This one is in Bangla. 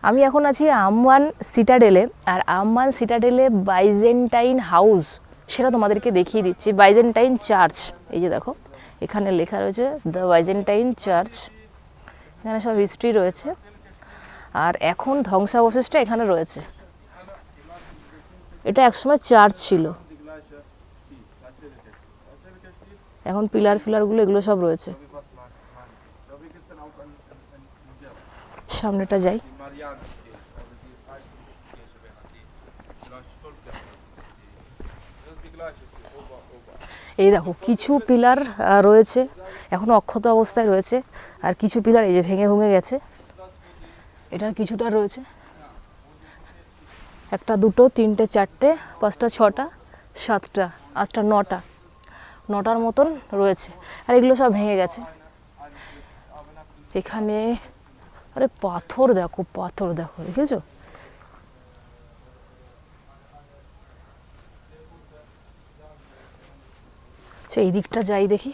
আমি এখন আছি আম্মান সিটাডেলে, আর আম্মান সিটাডেলে বাইজেন্টাইন হাউস সেটা তোমাদেরকে দেখিয়ে দিচ্ছি। বাইজেন্টাইন চার্চ, এই যে দেখো এখানে লেখা রয়েছে দ্য বাইজেন্টাইন চার্চ, এখানে সব হিস্ট্রি রয়েছে। আর এখন ধ্বংসাবশেষটা এখানে রয়েছে। এটা একসময় চার্চ ছিল, এখন পিলার ফিলারগুলো এগুলো সব রয়েছে। সামনেটা যাই। এই দেখো কিছু পিলার রয়েছে এখনো অক্ষত অবস্থায় রয়েছে, আর কিছু পিলার এই যে ভেঙে ভেঙে গেছে। এটার কিছুটা রয়েছে, একটা দুটো তিনটে চারটে পাঁচটা ছটা সাতটা আটটা নটার মতন রয়েছে, আর এগুলো সব ভেঙে গেছে। এখানে আরে পাথর দেখো দেখেছো? এই দিকটা যাই দেখি।